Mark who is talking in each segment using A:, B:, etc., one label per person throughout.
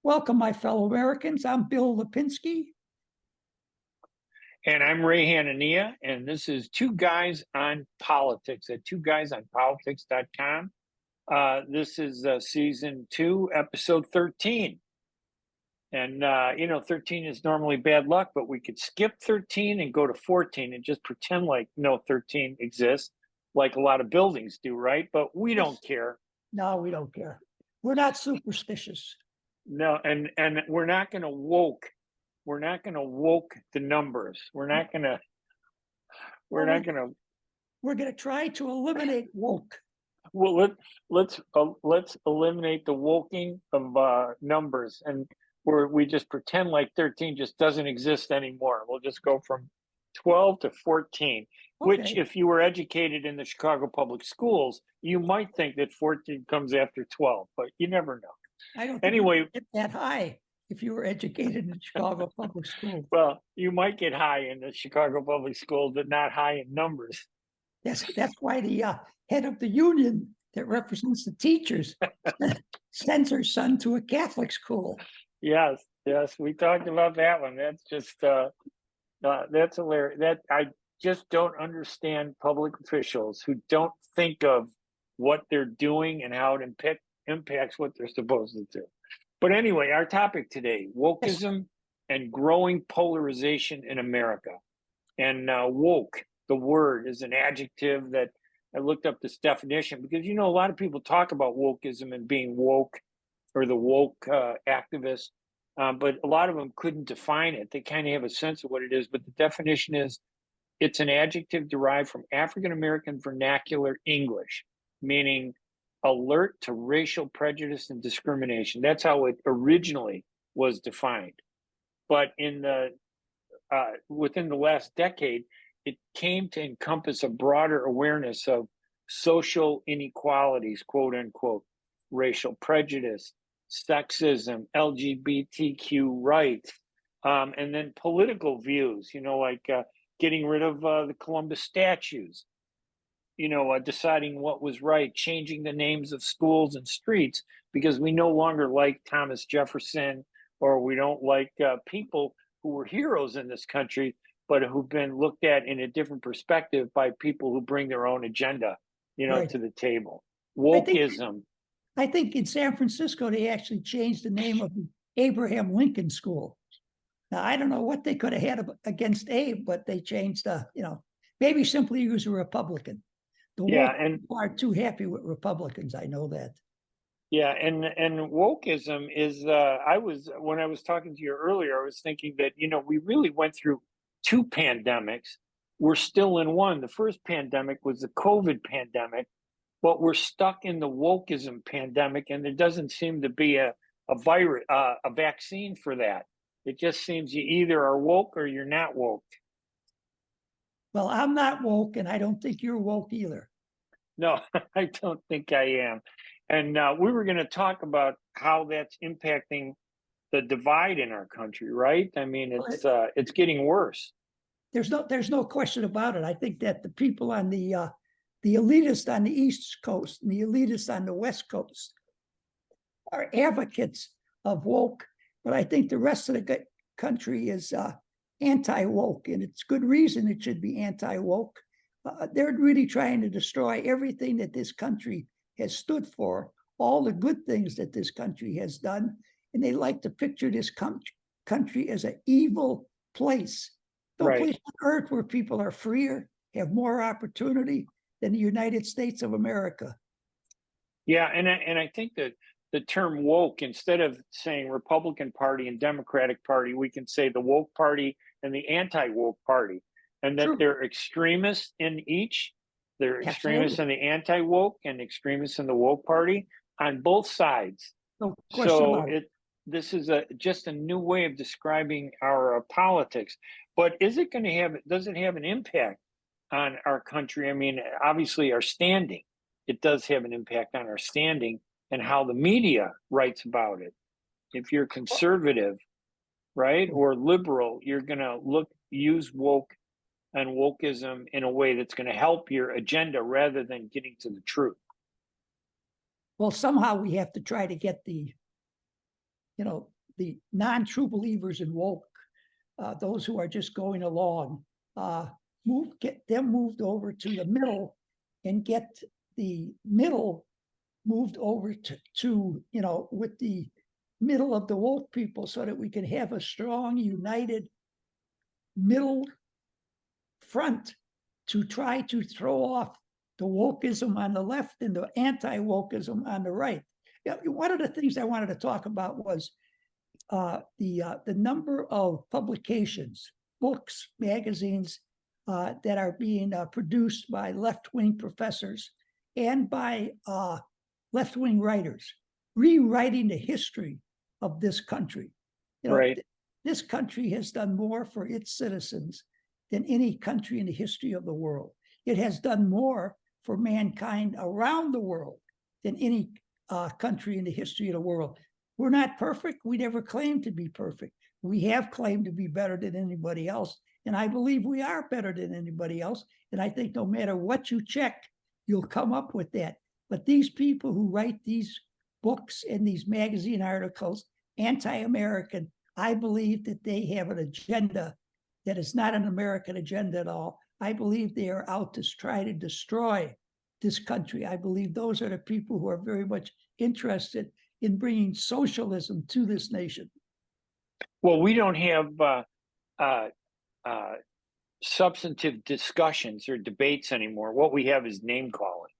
A: Welcome, my fellow Americans. I'm Bill Lipinski.
B: And I'm Ray Hanania, and this is Two Guys on Politics at twoguysonpolitics.com. This is season 2, episode 13. And, 13 is normally bad luck, but we could skip 13 and go to 14 and just pretend like no 13 exists, like a lot of buildings do, right? But we don't care.
A: No, we don't care. We're not superstitious.
B: No, and we're not going to woke. We're not going to woke the numbers. We're going
A: to try to eliminate woke.
B: Well, let's eliminate the woking of numbers, and we just pretend like 13 just doesn't exist anymore. We'll just go from 12 to 14, which, if you were educated in the Chicago public schools, you might think that 14 comes after 12, but you never know.
A: I don't think you get that high if you were educated in Chicago public schools.
B: Well, you might get high in the Chicago public schools, but not high in numbers.
A: That's why the head of the union that represents the teachers sends her son to a Catholic school.
B: Yes, we talked about that one. That's just that's hilarious. That I just don't understand public officials who don't think of what they're doing and how it impacts what they're supposed to do. But anyway, our topic today: wokeism and growing polarization in America. And woke, the word, is an adjective that I looked up this definition because, a lot of people talk about wokeism and being woke or the woke activists, but a lot of them couldn't define it. They kind of have a sense of what it is, but the definition is it's an adjective derived from African-American Vernacular English, meaning alert to racial prejudice and discrimination. That's how it originally was defined. But within the last decade, it came to encompass a broader awareness of social inequalities, quote unquote, racial prejudice, sexism, LGBTQ rights, and then political views, like getting rid of the Columbus statues, deciding what was right, changing the names of schools and streets because we no longer like Thomas Jefferson, or we don't like people who were heroes in this country, but who've been looked at in a different perspective by people who bring their own agenda, to the table. Wokeism.
A: I think in San Francisco, they actually changed the name of the Abraham Lincoln School. Now, I don't know what they could have had against Abe, but they changed, maybe simply he was a Republican. The woke people are too happy with Republicans. I know that.
B: Yeah, and wokeism is, when I was talking to you earlier, I was thinking that, we really went through 2 pandemics. We're still in one. The first pandemic was the COVID pandemic, but we're stuck in the wokeism pandemic, and there doesn't seem to be a vaccine for that. It just seems you either are woke or you're not woke.
A: Well, I'm not woke, and I don't think you're woke either.
B: No, I don't think I am. And we were going to talk about how that's impacting the divide in our country, right? I mean, it's getting worse.
A: There's no question about it. I think that the people on the elitists on the East Coast and the elitists on the West Coast are advocates of woke, but I think the rest of the country is anti-woke, and it's good reason it should be anti-woke. They're really trying to destroy everything that this country has stood for, all the good things that this country has done, and they like to picture this country as an evil place. No place on earth where people are freer, have more opportunity than the United States of America.
B: Yeah, and I think that the term woke, instead of saying Republican Party and Democratic Party, we can say the woke party and the anti-woke party, and that they're extremists in each. They're extremists in the anti-woke and extremists in the woke party on both sides.
A: No question about it.
B: This is just a new way of describing our politics. But does it have an impact on our country? I mean, obviously our standing. It does have an impact on our standing and how the media writes about it. If you're conservative, right, or liberal, you're going to use woke and wokeism in a way that's going to help your agenda rather than getting to the truth.
A: Well, somehow we have to try to get the the non-true believers in woke, those who are just going along, get them moved over to the middle, and get the middle moved over to with the middle of the woke people, so that we can have a strong, united middle front to try to throw off the wokeism on the left and the anti-wokeism on the right. Yeah, one of the things I wanted to talk about was the number of publications, books, magazines that are being produced by left-wing professors and by left-wing writers, rewriting the history of this country.
B: Right.
A: This country has done more for its citizens than any country in the history of the world. It has done more for mankind around the world than any country in the history of the world. We're not perfect. We never claimed to be perfect. We have claimed to be better than anybody else. And I believe we are better than anybody else. And I think no matter what you check, you'll come up with that. But these people who write these books and these magazine articles, anti-American, I believe that they have an agenda that is not an American agenda at all. I believe they are out to try to destroy this country. I believe those are the people who are very much interested in bringing socialism to this nation.
B: Well, we don't have substantive discussions or debates anymore. What we have is name calling.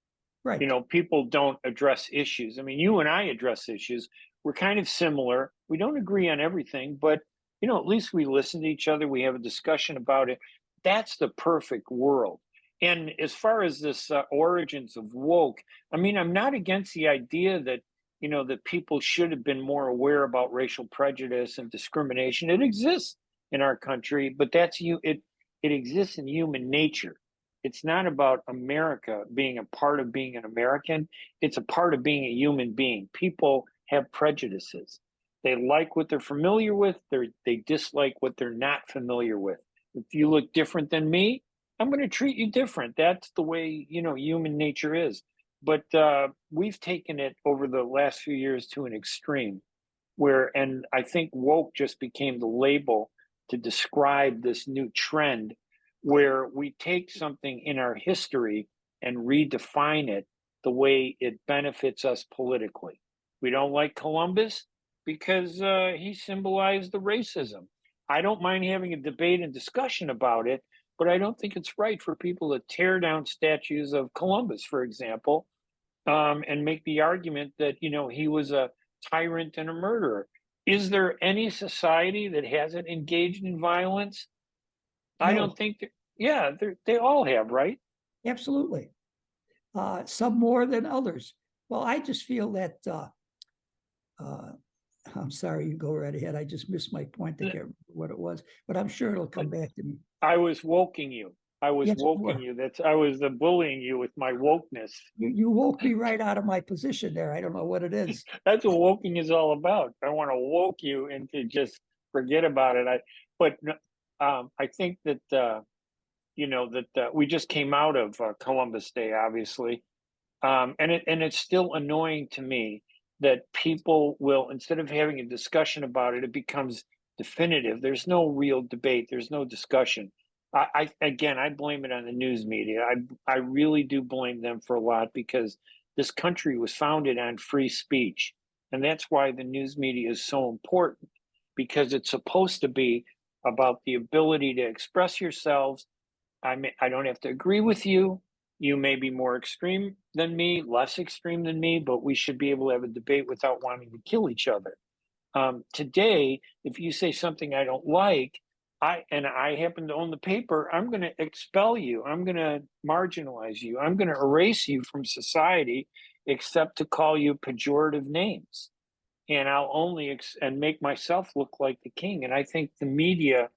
A: Right.
B: People don't address issues. I mean, you and I address issues. We're kind of similar. We don't agree on everything, but at least we listen to each other. We have a discussion about it. That's the perfect world. And as far as this origins of woke, I mean, I'm not against the idea that that people should have been more aware about racial prejudice and discrimination. It exists in our country, but it exists in human nature. It's not about America being a part of being an American. It's a part of being a human being. People have prejudices. They like what they're familiar with. They dislike what they're not familiar with. If you look different than me, I'm going to treat you different. That's the way, human nature is. But we've taken it over the last few years to an extreme and I think woke just became the label to describe this new trend where we take something in our history and redefine it the way it benefits us politically. We don't like Columbus because he symbolized the racism. I don't mind having a debate and discussion about it, but I don't think it's right for people to tear down statues of Columbus, for example, and make the argument that, he was a tyrant and a murderer. Is there any society that hasn't engaged in violence? No. I don't think they all have, right?
A: Absolutely. Some more than others. Well, I just feel that, I'm sorry, you go right ahead. I just missed my point. I can't remember what it was, but I'm sure it'll come back to me.
B: I was woking you. I was woking you. I was bullying you with my wokeness.
A: You woke me right out of my position there. I don't know what it is.
B: That's what woking is all about. I want to woke you into just forget about it. I think that we just came out of Columbus Day, obviously, and it's still annoying to me that people will, instead of having a discussion about it, it becomes definitive. There's no real debate. There's no discussion. I blame it on the news media. I really do blame them for a lot because this country was founded on free speech. And that's why the news media is so important, because it's supposed to be about the ability to express yourselves. I don't have to agree with you. You may be more extreme than me, less extreme than me, but we should be able to have a debate without wanting to kill each other. Today, if you say something I don't like, I happen to own the paper, I'm going to expel you. I'm going to marginalize you. I'm going to erase you from society, except to call you pejorative names. And I'll only and make myself look like the king. And I think the media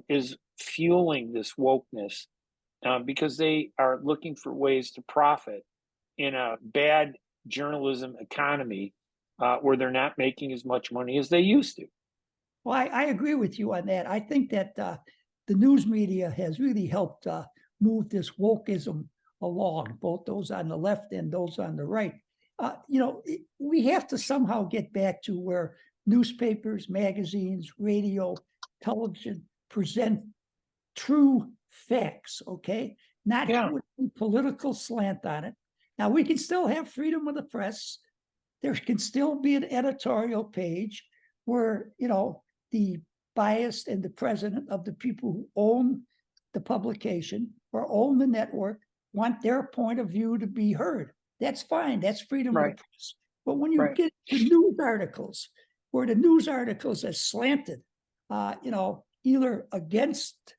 B: is fueling this wokeness because they are looking for ways to profit in a bad journalism economy where they're not making as much money as they used to.
A: Well, I agree with you on that. I think that the news media has really helped move this wokeism along, both those on the left and those on the right. We have to somehow get back to where newspapers, magazines, radio, television present true facts, okay? Not
B: Yeah.
A: with a political slant on it. Now, we can still have freedom of the press. There can still be an editorial page where, you know, the bias and the president of the people who own the publication or own the network want their point of view to be heard. That's fine. That's freedom of the press. But when you get to news articles, where the news articles are slanted, you know, either against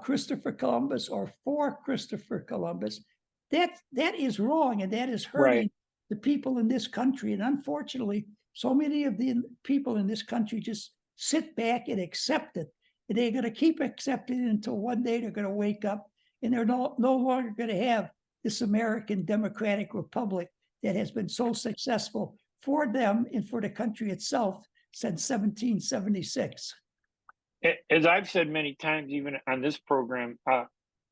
A: Christopher Columbus or for Christopher Columbus, that is wrong, and that is hurting the people in this country. And unfortunately, so many of the people in this country just sit back and accept it. And they're going to keep accepting it until one day they're going to wake up and they're no longer going to have this American Democratic Republic that has been so successful for them and for the country itself since 1776.
B: As I've said many times, even on this program,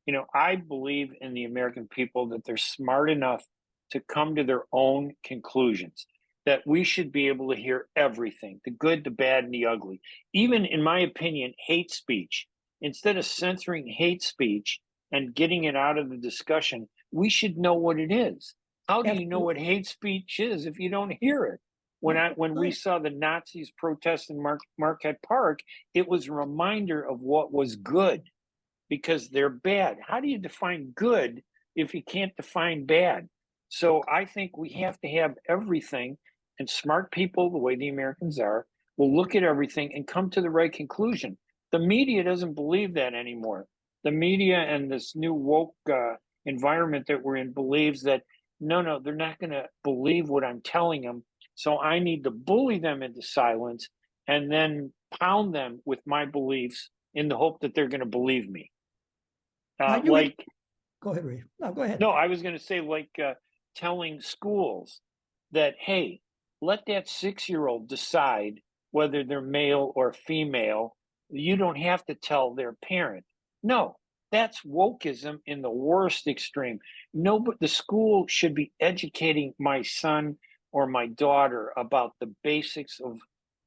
B: you know, I believe in the American people that they're smart enough to come to their own conclusions, that we should be able to hear everything, the good, the bad, and the ugly. Even, in my opinion, hate speech. Instead of censoring hate speech and getting it out of the discussion, we should know what it is. How do you know what hate speech is if you don't hear it? When we saw the Nazis protest in Marquette Park, it was a reminder of what was good, because they're bad. How do you define good if you can't define bad? So I think we have to have everything, and smart people, the way the Americans are, will look at everything and come to the right conclusion. The media doesn't believe that anymore. The media and this new woke environment that we're in believes that, no, they're not going to believe what I'm telling them. So I need to bully them into silence and then pound them with my beliefs in the hope that they're going to believe me.
A: Go ahead, Ray. No, go ahead.
B: No, I was going to say, telling schools that, hey, let that 6-year-old decide whether they're male or female. You don't have to tell their parent. No, that's wokeism in the worst extreme. No, but the school should be educating my son or my daughter about the basics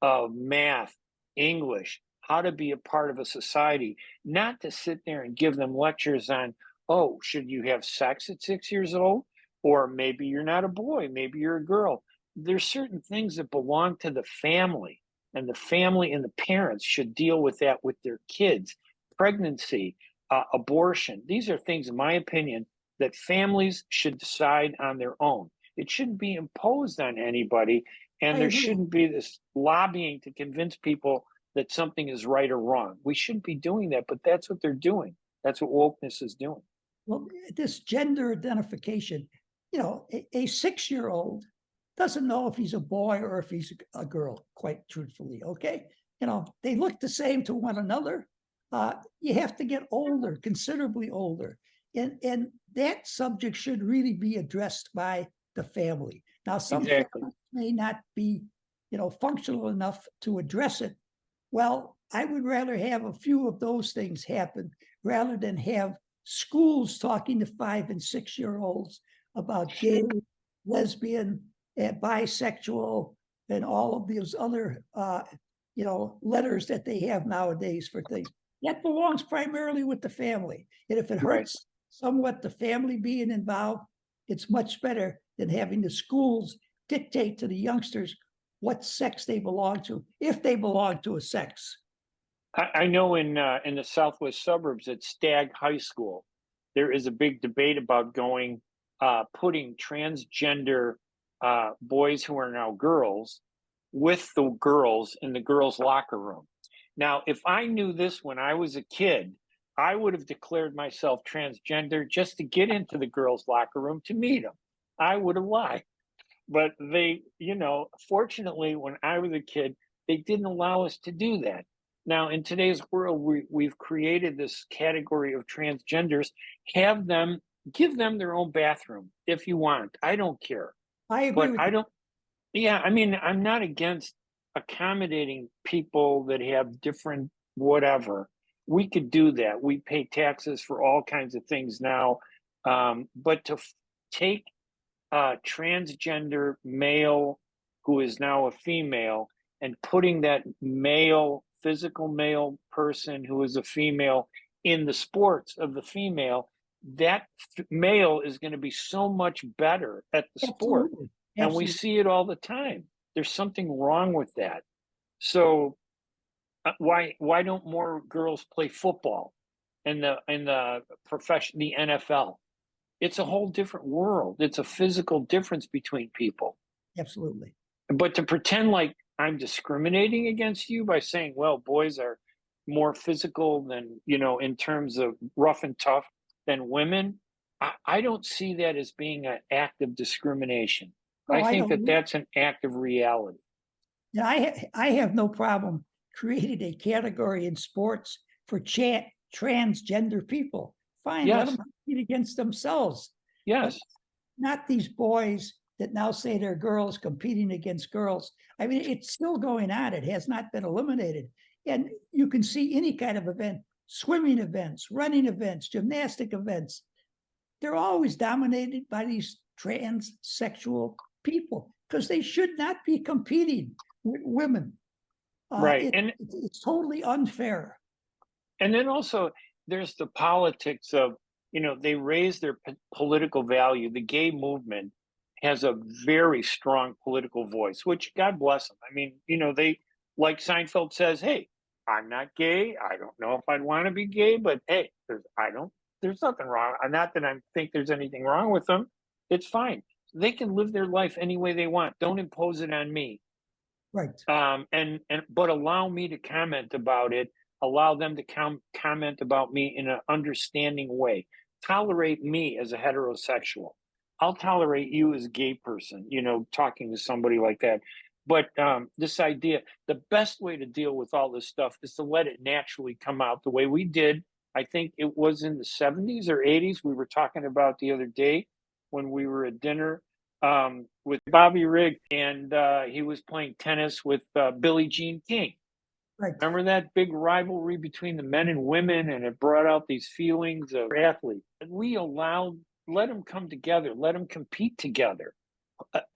B: of math, English, how to be a part of a society, not to sit there and give them lectures on, oh, should you have sex at 6 years old? Or maybe you're not a boy, maybe you're a girl. There's certain things that belong to the family, and the parents should deal with that with their kids. Pregnancy, abortion, these are things, in my opinion, that families should decide on their own. It shouldn't be imposed on anybody, and there shouldn't be this lobbying to convince people that something is right or wrong. We shouldn't be doing that, but that's what they're doing. That's what wokeness is doing.
A: Well, this gender identification, you know, a 6-year-old doesn't know if he's a boy or if he's a girl, quite truthfully, okay? You know, they look the same to one another. You have to get older, considerably older. And that subject should really be addressed by the family. Now, some families may not be, you know, functional enough to address it. Well, I would rather have a few of those things happen rather than have schools talking to 5- and 6-year-olds about gay, lesbian, and bisexual, and all of those other, you know, letters that they have nowadays for things. That belongs primarily with the family. And if it hurts somewhat the family being involved, it's much better than having the schools dictate to the youngsters what sex they belong to, if they belong to a sex.
B: I know in the southwest suburbs at Stagg High School, there is a big debate about putting transgender boys who are now girls with the girls in the girls' locker room. Now, if I knew this when I was a kid, I would have declared myself transgender just to get into the girls' locker room to meet them. I would have lied. But they, you know, fortunately, when I was a kid, they didn't allow us to do that. Now, in today's world, we've created this category of transgenders. Give them their own bathroom if you want. I don't care.
A: I agree with you.
B: Yeah, I mean, I'm not against accommodating people that have different whatever. We could do that. We pay taxes for all kinds of things now. But to take a transgender male who is now a female and putting that male, physical male person who is a female in the sports of the female, that male is going to be so much better at the sport.
A: Absolutely.
B: And we
A: Absolutely.
B: see it all the time. There's something wrong with that. So why don't more girls play football in the profession, the NFL? It's a whole different world. It's a physical difference between people.
A: Absolutely.
B: But to pretend like I'm discriminating against you by saying, well, boys are more physical than, in terms of rough and tough than women, I don't see that as being an act of discrimination.
A: No,
B: I
A: I
B: think that
A: don't.
B: that's an act of reality.
A: And I have no problem creating a category in sports for transgender people. Fine, let
B: Yes,
A: them compete against themselves, but
B: yes,
A: not these boys that now say they're girls competing against girls. I mean, it's still going on. It has not been eliminated. And you can see any kind of event, swimming events, running events, gymnastic events. They're always dominated by these transsexual people because they should not be competing with women.
B: right. And
A: It's totally unfair.
B: then also there's the politics of, they raise their political value. The gay movement has a very strong political voice, which God bless them. I mean, they, like Seinfeld says, hey, I'm not gay. I don't know if I'd want to be gay, but hey, there's nothing wrong. Not that I think there's anything wrong with them. It's fine. They can live their life any way they want. Don't impose it on me.
A: Right.
B: But allow me to comment about it. Allow them to comment about me in an understanding way. Tolerate me as a heterosexual. I'll tolerate you as a gay person, talking to somebody like that. But this idea, the best way to deal with all this stuff is to let it naturally come out the way we did. I think it was in the 70s or 80s. We were talking about the other day when we were at dinner with Bobby Rigg, and he was playing tennis with Billie Jean King.
A: Right.
B: Remember that big rivalry between the men and women, and it brought out these feelings of athletes. And let them come together, let them compete together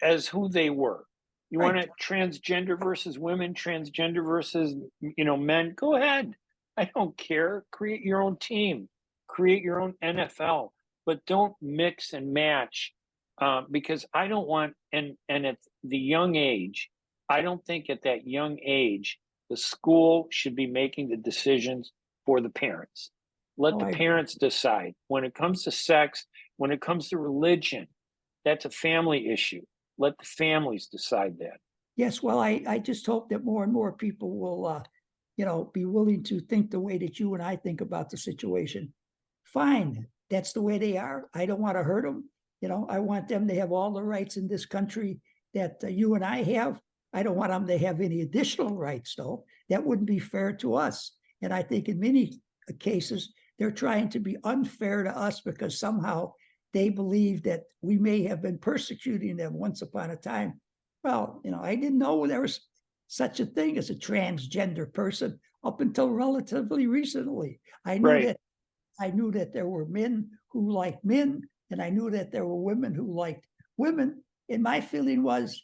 B: as who they were. You
A: Right.
B: want to transgender versus women, transgender versus men? Go ahead. I don't care. Create your own team, create your own NFL, but don't mix and match because I don't want and at the young age, I don't think at that young age the school should be making the decisions for the parents. Let the
A: I
B: parents decide. When it comes to sex, when it comes to religion, that's a family issue. Let the families decide that.
A: Yes, well, I just hope that more and more people will, be willing to think the way that you and I think about the situation. Fine, that's the way they are. I don't want to hurt them. I want them to have all the rights in this country that you and I have. I don't want them to have any additional rights, though. That wouldn't be fair to us. And I think in many cases, they're trying to be unfair to us because somehow they believe that we may have been persecuting them once upon a time. Well, I didn't know there was such a thing as a transgender person up until relatively recently.
B: Right.
A: I knew that there were men who liked men, and I knew that there were women who liked women. And my feeling was,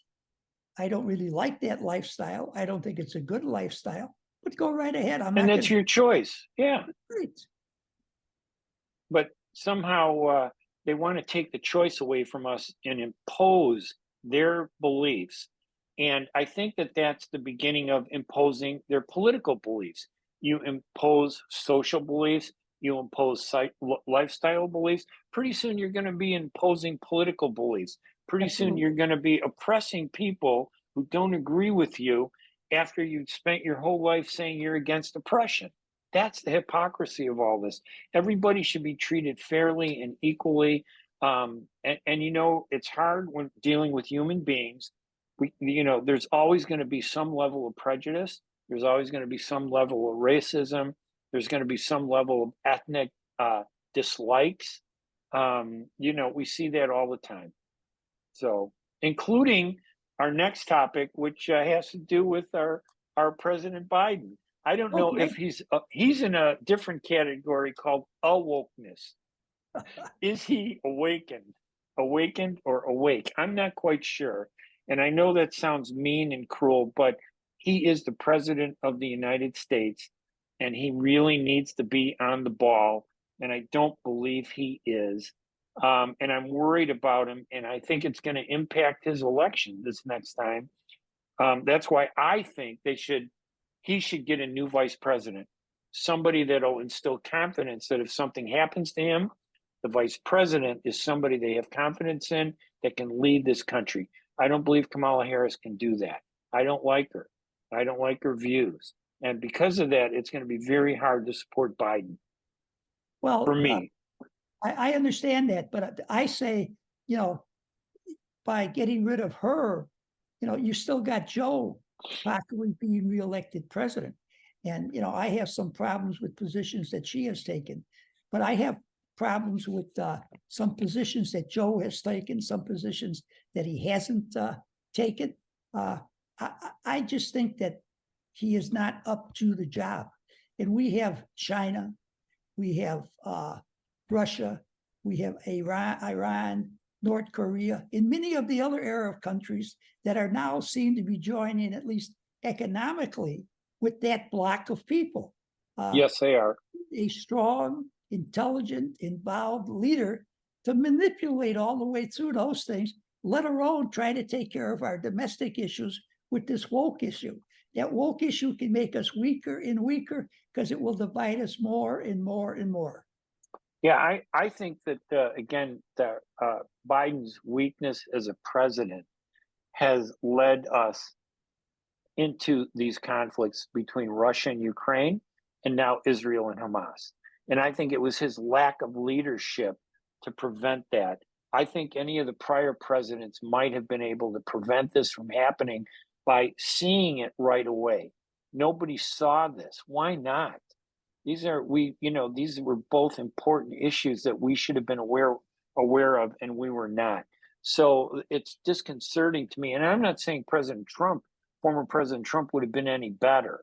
A: I don't really like that lifestyle. I don't think it's a good lifestyle. But go right ahead. I'm
B: And
A: not
B: that's
A: going
B: your choice. Yeah.
A: to.
B: But somehow they want to take the choice away from us and impose their beliefs. And I think that that's the beginning of imposing their political beliefs. You impose social beliefs, you impose lifestyle beliefs. Pretty soon you're going to be imposing political beliefs. Pretty soon
A: Absolutely.
B: you're going to be oppressing people who don't agree with you after you've spent your whole life saying you're against oppression. That's the hypocrisy of all this. Everybody should be treated fairly and equally. And it's hard when dealing with human beings. There's always going to be some level of prejudice. There's always going to be some level of racism. There's going to be some level of ethnic dislikes. We see that all the time. So, including our next topic, which has to do with our President Biden. I don't know
A: Okay.
B: if he's in a different category called awokeness. Is he awakened or awake? I'm not quite sure. And I know that sounds mean and cruel, but he is the president of the United States, and he really needs to be on the ball. And I don't believe he is. And I'm worried about him, and I think it's going to impact his election this next time. That's why I think he should get a new vice president, somebody that'll instill confidence that if something happens to him, the vice president is somebody they have confidence in that can lead this country. I don't believe Kamala Harris can do that. I don't like her. I don't like her views. And because of that, it's going to be very hard to support Biden.
A: Well,
B: for me.
A: I understand that, but I say, by getting rid of her, you still got Joe possibly being reelected president. And, I have some problems with positions that she has taken, but I have problems with some positions that Joe has taken, some positions that he hasn't taken. I just think that he is not up to the job. And we have China, we have Russia, we have Iran, North Korea, and many of the other Arab countries that are now seen to be joining, at least economically, with that block of people.
B: Yes, they are.
A: A strong, intelligent, involved leader to manipulate all the way through those things, let alone try to take care of our domestic issues with this woke issue. That woke issue can make us weaker and weaker because it will divide us more and more and more.
B: Yeah, I think that, again, Biden's weakness as a president has led us into these conflicts between Russia and Ukraine, and now Israel and Hamas. And I think it was his lack of leadership to prevent that. I think any of the prior presidents might have been able to prevent this from happening by seeing it right away. Nobody saw this. Why not? These were both important issues that we should have been aware of, and we were not. So it's disconcerting to me. And I'm not saying former President Trump would have been any better,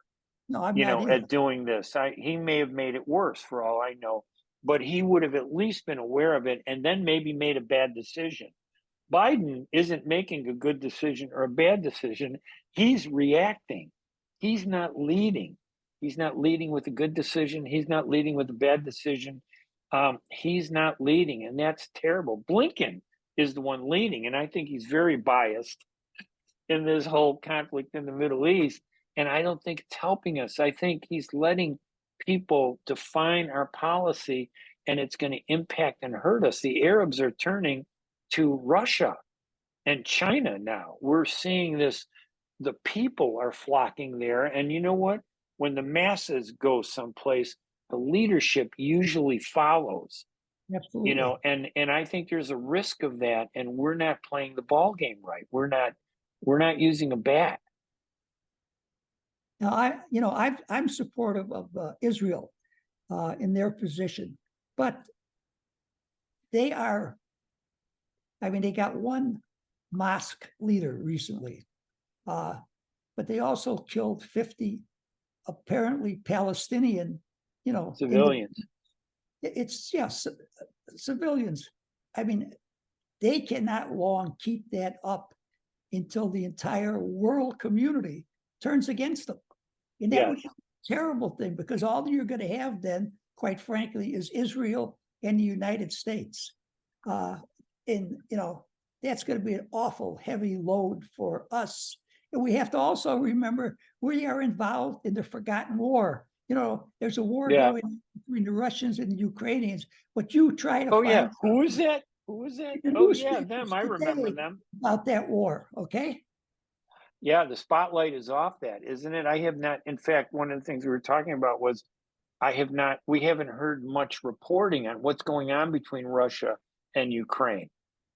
A: no, I'm not either.
B: At doing this. He may have made it worse for all I know, but he would have at least been aware of it and then maybe made a bad decision. Biden isn't making a good decision or a bad decision. He's reacting. He's not leading. He's not leading with a good decision. He's not leading with a bad decision. He's not leading, and that's terrible. Blinken is the one leading, and I think he's very biased in this whole conflict in the Middle East, and I don't think it's helping us. I think he's letting people define our policy, and it's going to impact and hurt us. The Arabs are turning to Russia and China now. We're seeing this. The people are flocking there, and you know what? When the masses go someplace, the leadership usually follows.
A: Absolutely.
B: And I think there's a risk of that, and we're not playing the ball game right. We're not using a bat.
A: Now, I'm supportive of Israel in their position, but they got one mosque leader recently, but they also killed 50 apparently Palestinian,
B: civilians.
A: Civilians. I mean, they cannot long keep that up until the entire world community turns against them. And that would be a terrible thing, because all you're going to have then, quite frankly, is Israel and the United States. And that's going to be an awful heavy load for us. And we have to also remember we are involved in the forgotten war. There's a war going on between the Russians and the Ukrainians. But you try to find
B: who is that? Who is that? Oh yeah, them. I remember them.
A: About that war, okay?
B: Yeah, the spotlight is off that, isn't it? I have not. In fact, one of the things we were talking about was we haven't heard much reporting on what's going on between Russia and Ukraine.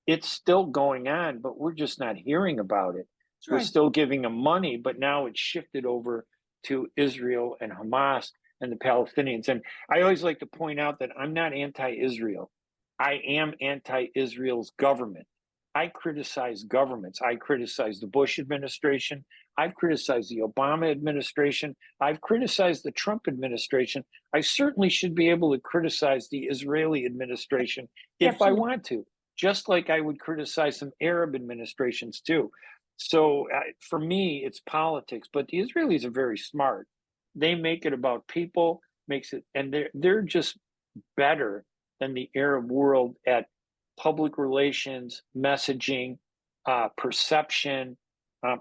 B: It's still going on, but we're just not hearing about it.
A: That's right.
B: We're still giving them money, but now it's shifted over to Israel and Hamas and the Palestinians. And I always like to point out that I'm not anti-Israel. I am anti-Israel's government. I criticize governments. I criticize the Bush administration. I've criticized the Obama administration. I've criticized the Trump administration. I certainly should be able to criticize the Israeli administration if I want to, just like I would criticize some Arab administrations too. So for me, it's politics, but the Israelis are very smart. They make it about people, makes it, and they're just better than the Arab world at public relations, messaging, perception.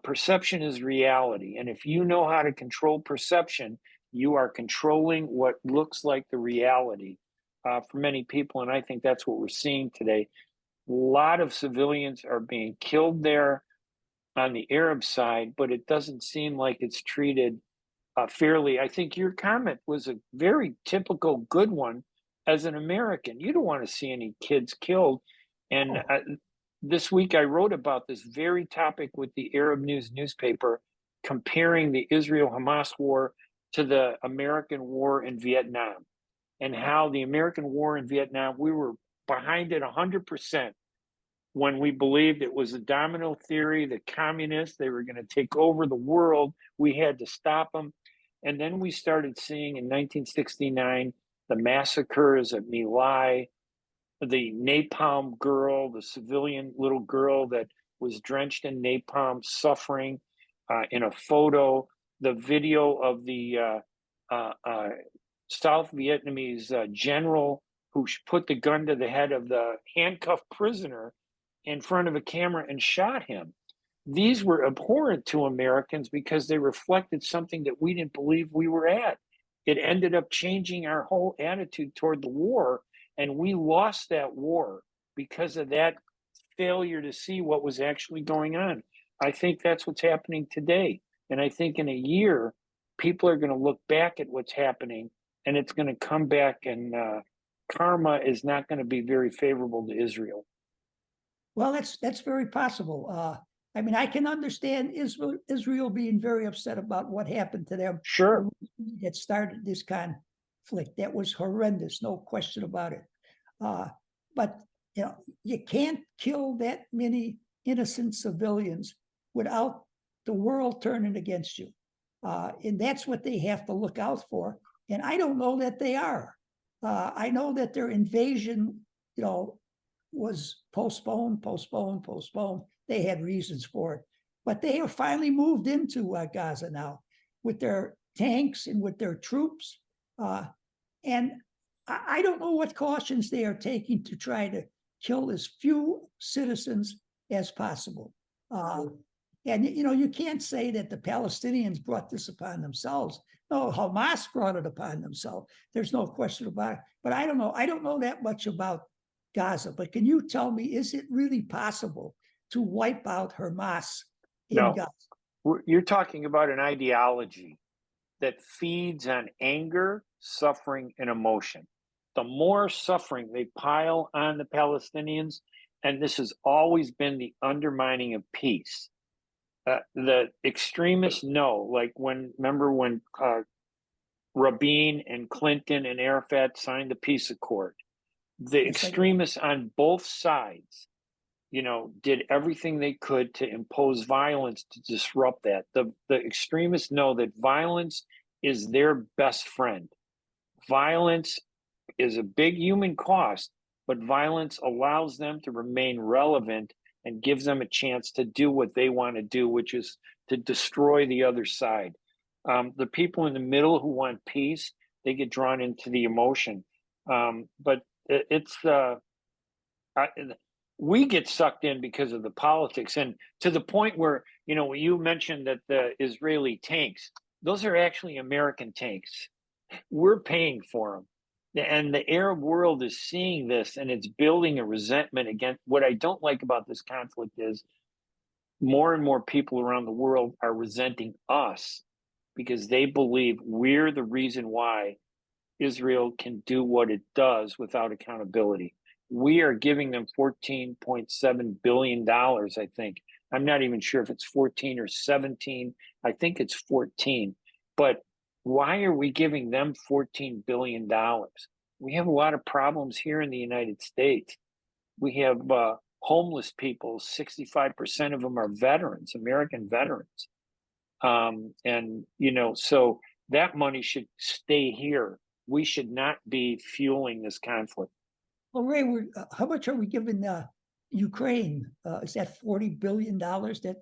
B: Perception is reality. And if you know how to control perception, you are controlling what looks like the reality for many people. And I think that's what we're seeing today. A lot of civilians are being killed there on the Arab side, but it doesn't seem like it's treated fairly. I think your comment was a very typical good one. As an American, you don't want to see any kids killed. And this week I wrote about this very topic with the Arab News newspaper, comparing the Israel-Hamas war to the American war in Vietnam, and how the American war in Vietnam, we were behind it 100%. When we believed it was a domino theory, the communists, they were going to take over the world. We had to stop them. And then we started seeing in 1969 the massacres at My Lai, the napalm girl, the civilian little girl that was drenched in napalm, suffering in a photo, the video of the South Vietnamese general who put the gun to the head of the handcuffed prisoner in front of a camera and shot him. These were abhorrent to Americans because they reflected something that we didn't believe we were at. It ended up changing our whole attitude toward the war, and we lost that war because of that failure to see what was actually going on. I think that's what's happening today. And I think in a year, people are going to look back at what's happening, and it's going to come back, and karma is not going to be very favorable to Israel.
A: Well, that's very possible. I mean, I can understand Israel being very upset about what happened to them.
B: Sure.
A: That started this conflict. That was horrendous, no question about it. But you know, you can't kill that many innocent civilians without the world turning against you. And that's what they have to look out for. And I don't know that they are. I know that their invasion, was postponed. They had reasons for it, but they have finally moved into Gaza now with their tanks and with their troops. And I don't know what cautions they are taking to try to kill as few citizens as possible. And you can't say that the Palestinians brought this upon themselves. No, Hamas brought it upon themselves. There's no question about it. But I don't know. I don't know that much about Gaza. But can you tell me, is it really possible to wipe out Hamas in Gaza?
B: You're talking about an ideology that feeds on anger, suffering, and emotion. The more suffering they pile on the Palestinians, and this has always been the undermining of peace. The extremists know, like remember when Rabin and Clinton and Arafat signed the peace accord, the extremists on both sides, did everything they could to impose violence to disrupt that. The extremists know that violence is their best friend. Violence is a big human cost, but violence allows them to remain relevant and gives them a chance to do what they want to do, which is to destroy the other side. The people in the middle who want peace, they get drawn into the emotion. But we get sucked in because of the politics, and to the point where, you mentioned that the Israeli tanks, those are actually American tanks. We're paying for them. And the Arab world is seeing this, and it's building a resentment against. What I don't like about this conflict is more and more people around the world are resenting us because they believe we're the reason why Israel can do what it does without accountability. We are giving them $14.7 billion, I think. I'm not even sure if it's 14 or 17. I think it's 14. But why are we giving them $14 billion? We have a lot of problems here in the United States. We have homeless people. 65% of them are veterans, American veterans. So that money should stay here. We should not be fueling this conflict.
A: Well, Ray, how much are we giving Ukraine? Is that $40 billion that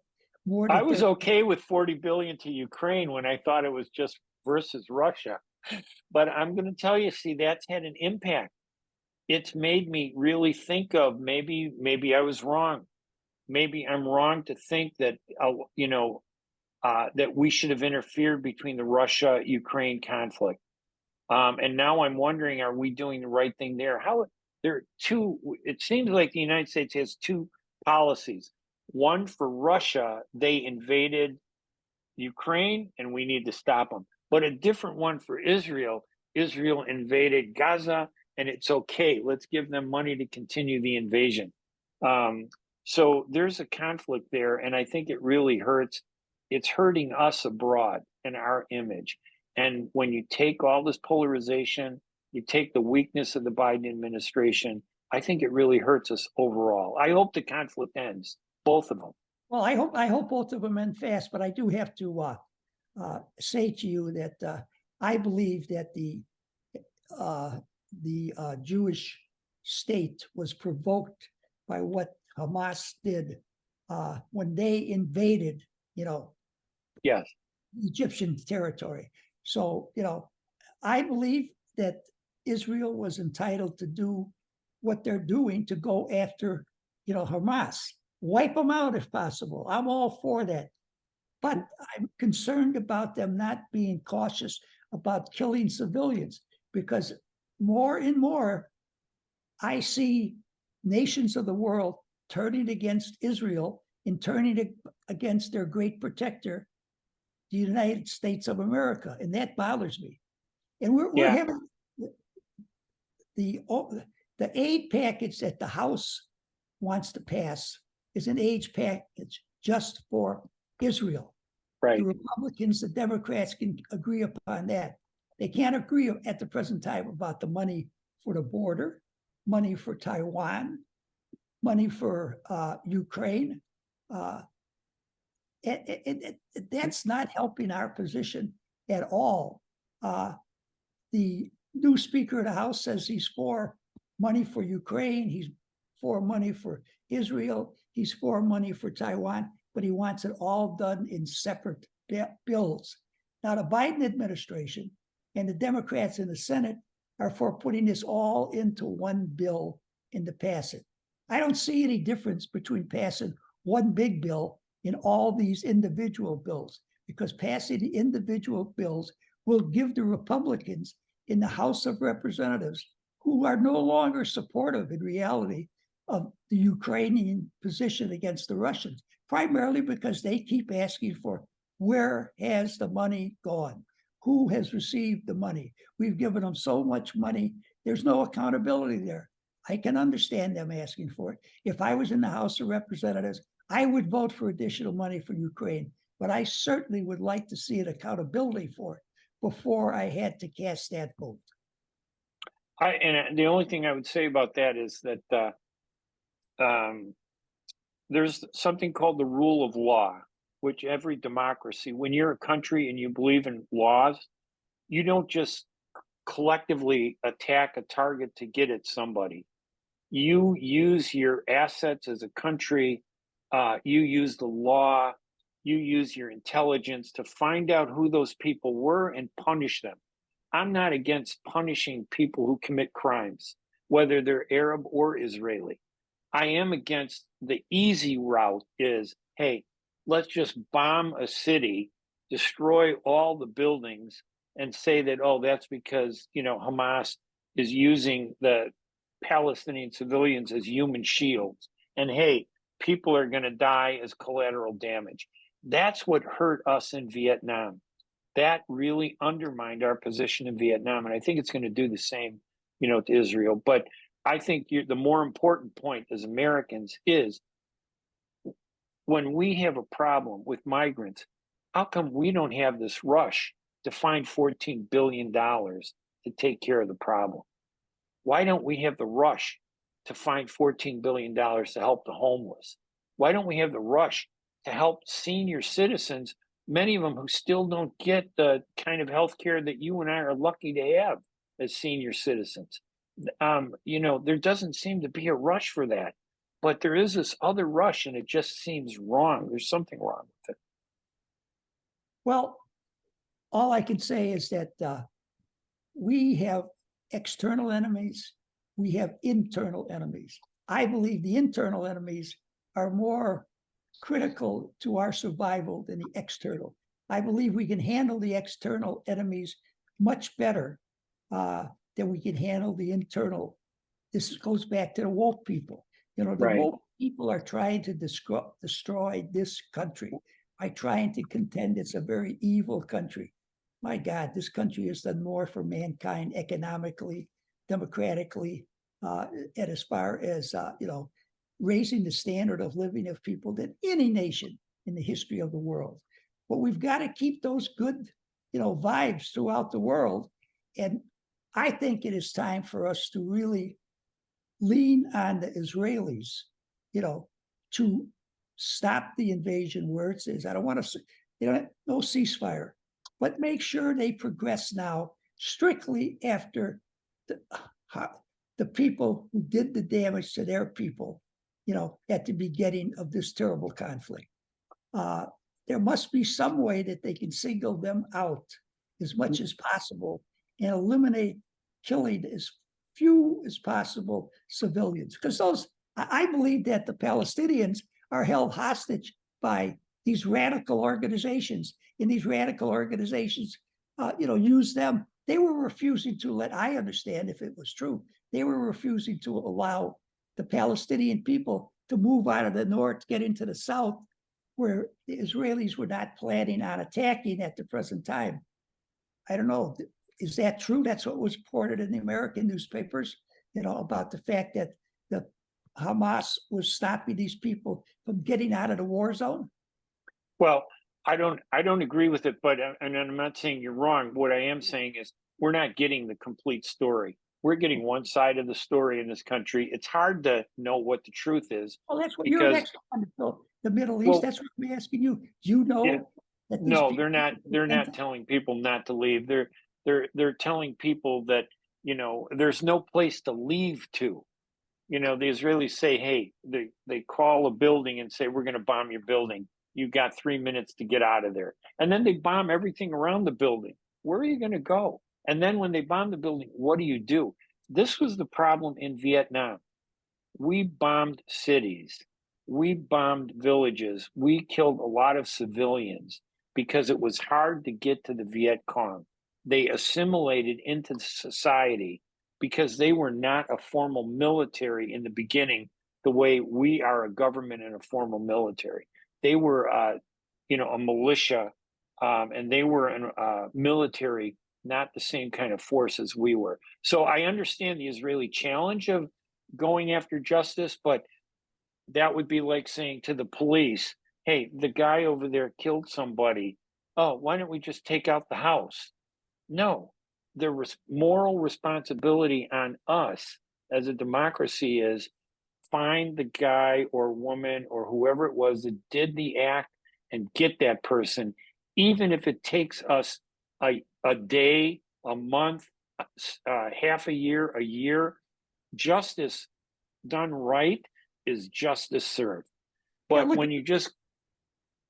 A: more
B: I
A: than
B: was
A: 30.
B: okay with 40 billion to Ukraine when I thought it was just versus Russia. But I'm going to tell you, see, that's had an impact. It's made me really think of maybe I was wrong. Maybe I'm wrong to think that that we should have interfered between the Russia-Ukraine conflict. And now I'm wondering, are we doing the right thing there? There are two, it seems like the United States has two policies. One for Russia, they invaded Ukraine and we need to stop them. But a different one for Israel, Israel invaded Gaza and it's okay. Let's give them money to continue the invasion. So there's a conflict there, and I think it really hurts. It's hurting us abroad and our image. And when you take all this polarization, you take the weakness of the Biden administration, I think it really hurts us overall. I hope the conflict ends, both of them.
A: Well, I hope both of them end fast, but I do have to say to you that I believe that the Jewish state was provoked by what Hamas did when they invaded,
B: Yes,
A: Egyptian territory. So, I believe that Israel was entitled to do what they're doing to go after, Hamas, wipe them out if possible. I'm all for that. But I'm concerned about them not being cautious about killing civilians, because more and more I see nations of the world turning against Israel and turning against their great protector, the United States of America. And that bothers me. And we're having the aid package that the House wants to pass is an aid package just for Israel.
B: right.
A: The Republicans, the Democrats can agree upon that. They can't agree at the present time about the money for the border, money for Taiwan, money for Ukraine. That's not helping our position at all. The new Speaker of the House says he's for money for Ukraine, he's for money for Israel, he's for money for Taiwan, but he wants it all done in separate bills. Now, the Biden administration and the Democrats in the Senate are for putting this all into one bill and to pass it. I don't see any difference between passing one big bill in all these individual bills, because passing the individual bills will give the Republicans in the House of Representatives, who are no longer supportive in reality of the Ukrainian position against the Russians, primarily because they keep asking for, where has the money gone? Who has received the money? We've given them so much money, there's no accountability there. I can understand them asking for it. If I was in the House of Representatives, I would vote for additional money for Ukraine, but I certainly would like to see an accountability for it before I had to cast that vote.
B: And the only thing I would say about that is that there's something called the rule of law, which every democracy, when you're a country and you believe in laws, you don't just collectively attack a target to get at somebody. You use your assets as a country, you use the law, you use your intelligence to find out who those people were and punish them. I'm not against punishing people who commit crimes, whether they're Arab or Israeli. I am against the easy route is, hey, let's just bomb a city, destroy all the buildings, and say that, oh, that's because, Hamas is using the Palestinian civilians as human shields. And hey, people are going to die as collateral damage. That's what hurt us in Vietnam. That really undermined our position in Vietnam. And I think it's going to do the same, to Israel. But I think the more important point as Americans is, when we have a problem with migrants, how come we don't have this rush to find $14 billion to take care of the problem? Why don't we have the rush to find $14 billion to help the homeless? Why don't we have the rush to help senior citizens, many of them who still don't get the kind of health care that you and I are lucky to have as senior citizens? There doesn't seem to be a rush for that. but there is this other rush, and it just seems wrong. There's something wrong with it.
A: Well, all I can say is that we have external enemies, we have internal enemies. I believe the internal enemies are more critical to our survival than the external. I believe we can handle the external enemies much better than we can handle the internal. This goes back to the woke people. You know, the
B: Right.
A: woke people are trying to destroy this country by trying to contend it's a very evil country. My God, this country has done more for mankind economically, democratically, and as far as, raising the standard of living of people than any nation in the history of the world. But we've got to keep those good, vibes throughout the world. And I think it is time for us to really lean on the Israelis, to stop the invasion where it is. I don't want to, no ceasefire, but make sure they progress now strictly after the people who did the damage to their people, at the beginning of this terrible conflict. There must be some way that they can single them out as much as possible and eliminate killing as few as possible civilians. Because I believe that the Palestinians are held hostage by these radical organizations, and these radical organizations, use them. They were refusing to I understand if it was true, they were refusing to allow the Palestinian people to move out of the north, get into the south, where the Israelis were not planning on attacking at the present time. I don't know. Is that true? That's what was reported in the American newspapers, about the fact that the Hamas was stopping these people from getting out of the war zone.
B: Well, I don't agree with it, but and I'm not saying you're wrong. What I am saying is we're not getting the complete story. We're getting one side of the story in this country. It's hard to know what the truth is.
A: Well, that's what you're next on the Middle East. That's what I'm asking you. You know that these
B: no, they're not. They're not telling people not to leave. They're telling people that there's no place to leave to. The Israelis say, hey, they call a building and say, we're going to bomb your building. You got 3 minutes to get out of there. And then they bomb everything around the building. Where are you going to go? And then when they bomb the building, what do? This was the problem in Vietnam. We bombed cities. We bombed villages. We killed a lot of civilians because it was hard to get to the Viet Cong. They assimilated into society because they were not a formal military in the beginning, the way we are a government and a formal military. They were, a militia, and they were a military, not the same kind of force as we were. So I understand the Israeli challenge of going after justice, but that would be like saying to the police, hey, the guy over there killed somebody. Oh, why don't we just take out the house? No, there was moral responsibility on us as a democracy is find the guy or woman or whoever it was that did the act and get that person, even if it takes us a day, a month, half a year. Justice done right is justice served. But when you just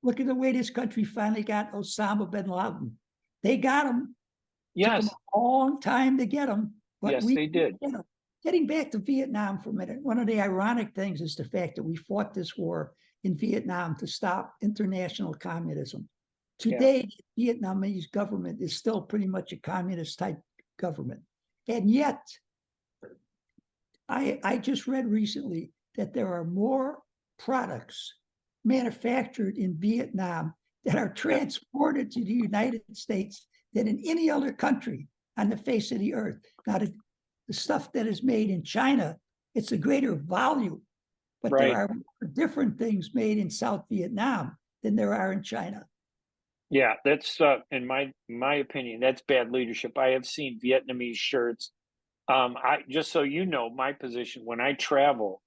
A: look at the way this country finally got Osama bin Laden, they got him.
B: Yes,
A: took them a long time to get him. But
B: yes, they did.
A: Getting back to Vietnam for a minute, one of the ironic things is the fact that we fought this war in Vietnam to stop international communism. Today, the Vietnamese government is still pretty much a communist type government. And yet, I just read recently that there are more products manufactured in Vietnam that are transported to the United States than in any other country on the face of the earth. Now, the stuff that is made in China, it's a greater volume, but there are different things made in South Vietnam than there are in China.
B: Yeah, that's in my opinion, that's bad leadership. I have seen Vietnamese shirts. I just so you know, my position when I travel,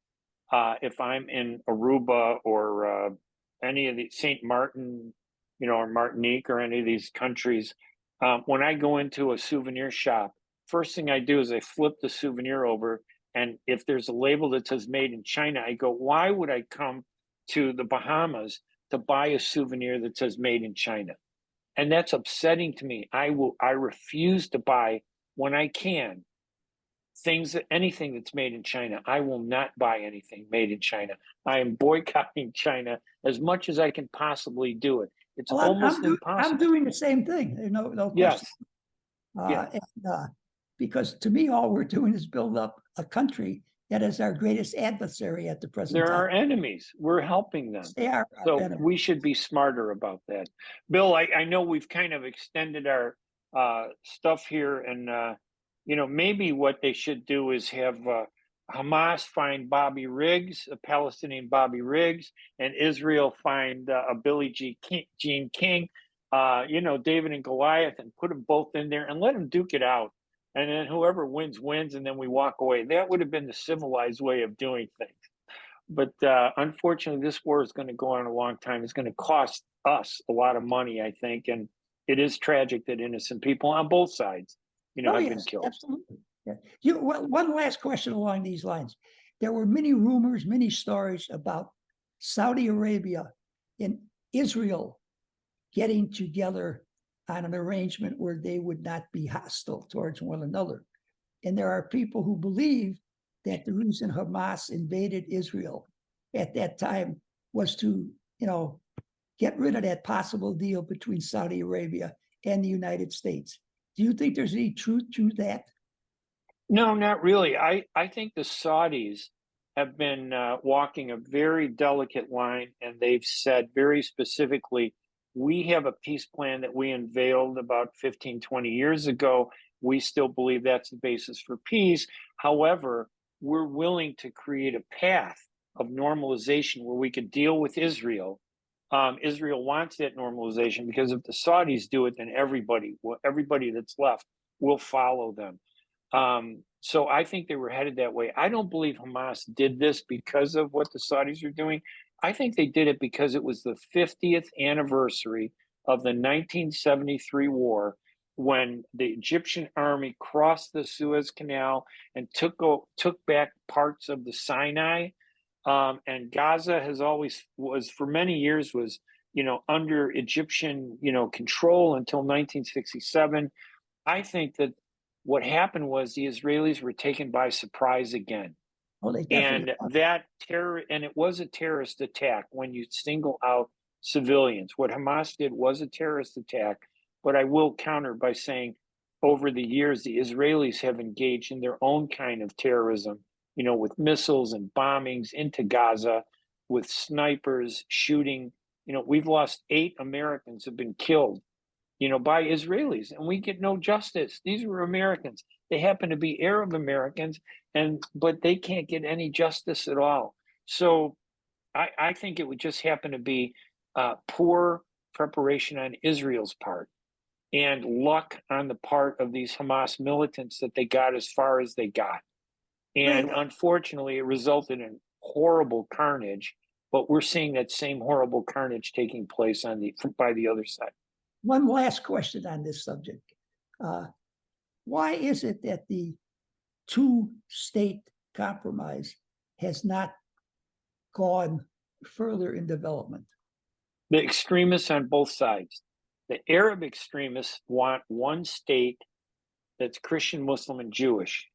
B: if I'm in Aruba or any of the Saint Martin, or Martinique or any of these countries, when I go into a souvenir shop, first thing I do is I flip the souvenir over And if there's a label that says made in China, I go, why would I come to the Bahamas to buy a souvenir that says made in China? And that's upsetting to me. I refuse to buy, when I can, anything that's made in China. I will not buy anything made in China. I am boycotting China as much as I can possibly do it. It's
A: Well,
B: almost
A: I'm
B: impossible.
A: doing the same thing. There's no question.
B: Yes. Yeah.
A: Because to me, all we're doing is build up a country that is our greatest adversary at the present
B: There
A: time.
B: are enemies. We're helping them.
A: They are our
B: So
A: enemies.
B: we should be smarter about that. Bill, I know we've kind of extended our stuff here, and maybe what they should do is have Hamas find Bobby Riggs, a Palestinian Bobby Riggs, and Israel find a Billie Jean King, David and Goliath, and put them both in there and let them duke it out. And then whoever wins, wins, and then we walk away. That would have been the civilized way of doing things. But unfortunately, this war is going to go on a long time. It's going to cost us a lot of money, I think. And it is tragic that innocent people on both sides, have been killed.
A: Absolutely. Yeah. One last question along these lines. There were many rumors, many stories about Saudi Arabia and Israel getting together on an arrangement where they would not be hostile towards one another. And there are people who believe that the reason Hamas invaded Israel at that time was to, get rid of that possible deal between Saudi Arabia and the United States. Do you think there's any truth to that?
B: No, not really. I think the Saudis have been walking a very delicate line, and they've said very specifically, we have a peace plan that we unveiled about 15, 20 years ago. We still believe that's the basis for peace. However, we're willing to create a path of normalization where we could deal with Israel. Israel wants that normalization because if the Saudis do it, then everybody that's left will follow them. So I think they were headed that way. I don't believe Hamas did this because of what the Saudis are doing. I think they did it because it was the 50th anniversary of the 1973 war, when the Egyptian army crossed the Suez Canal and took back parts of the Sinai. And Gaza was for many years under Egyptian control until 1967. I think that what happened was the Israelis were taken by surprise again.
A: Oh, they
B: and
A: definitely
B: it was a terrorist attack when you single out civilians. What Hamas did was a terrorist attack, but I will counter by saying over the years, the Israelis have engaged in their own kind of terrorism, with missiles and bombings into Gaza, with snipers shooting. We've lost 8 Americans have been killed, by Israelis, and we get no justice. These were Americans. They happen to be Arab Americans, but they can't get any justice at all. So I think it would just happen to be poor preparation on Israel's part and luck on the part of these Hamas militants that they got as far as they got. And unfortunately, it resulted in horrible carnage, but we're seeing that same horrible carnage taking place by the other side.
A: One last question on this subject. Why is it that the 2-state compromise has not gone further in development?
B: The extremists on both sides. The Arab extremists want one state that's Christian, Muslim, and Jewish.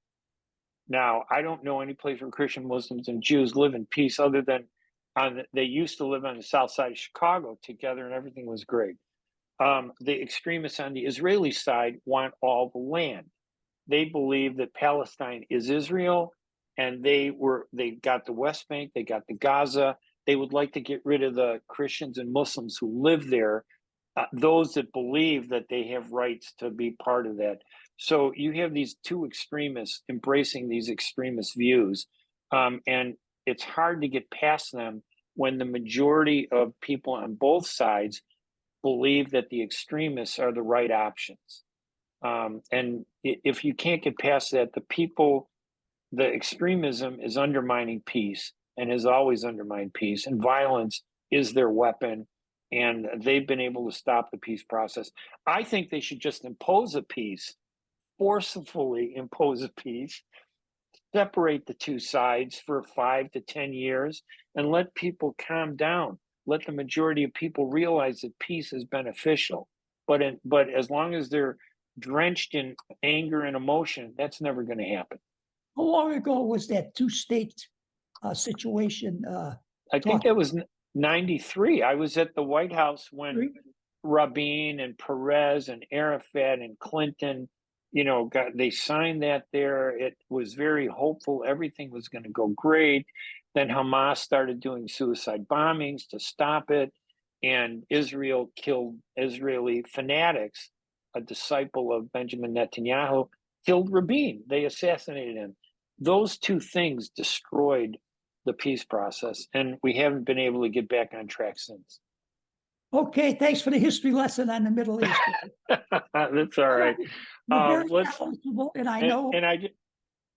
B: Now, I don't know any place where Christian, Muslims, and Jews live in peace other than they used to live on the south side of Chicago together and everything was great. The extremists on the Israeli side want all the land. They believe that Palestine is Israel, and they got the West Bank, they got the Gaza. They would like to get rid of the Christians and Muslims who live there, those that believe that they have rights to be part of that. So you have these two extremists embracing these extremist views, and it's hard to get past them when the majority of people on both sides believe that the extremists are the right options. And if you can't get past that, the extremism is undermining peace and has always undermined peace, and violence is their weapon, and they've been able to stop the peace process. I think they should just impose a peace, forcefully impose a peace, separate the two sides for 5 to 10 years and let people calm down. Let the majority of people realize that peace is beneficial. But as long as they're drenched in anger and emotion, that's never going to happen.
A: How long ago was that two-state situation?
B: I think that was 93. I was at the White House when Rabin and Perez and Arafat and Clinton, they signed that there. It was very hopeful. Everything was going to go great. Then Hamas started doing suicide bombings to stop it. And Israel killed Israeli fanatics. A disciple of Benjamin Netanyahu killed Rabin. They assassinated him. Those two things destroyed the peace process, and we haven't been able to get back on track since.
A: Okay, thanks for the history lesson on the Middle East.
B: That's all right.
A: You're very knowledgeable, and I know,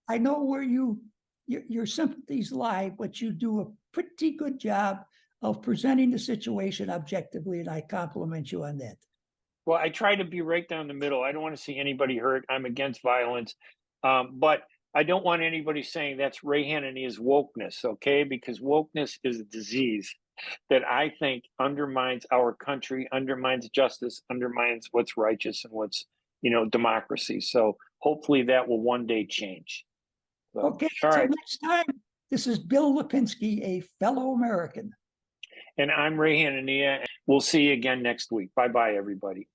A: I know where your sympathies lie, but you do a pretty good job of presenting the situation objectively, and I compliment you on that.
B: Well, I try to be right down the middle. I don't want to see anybody hurt. I'm against violence, but I don't want anybody saying that's Ray Hanania's wokeness, okay? Because wokeness is a disease that I think undermines our country, undermines justice, undermines what's righteous and what's, democracy. So hopefully that will one day change. So,
A: okay, until next time, this is Bill Lipinski, a fellow American.
B: And I'm Ray Hanania. We'll see you again next week. Bye-bye, everybody.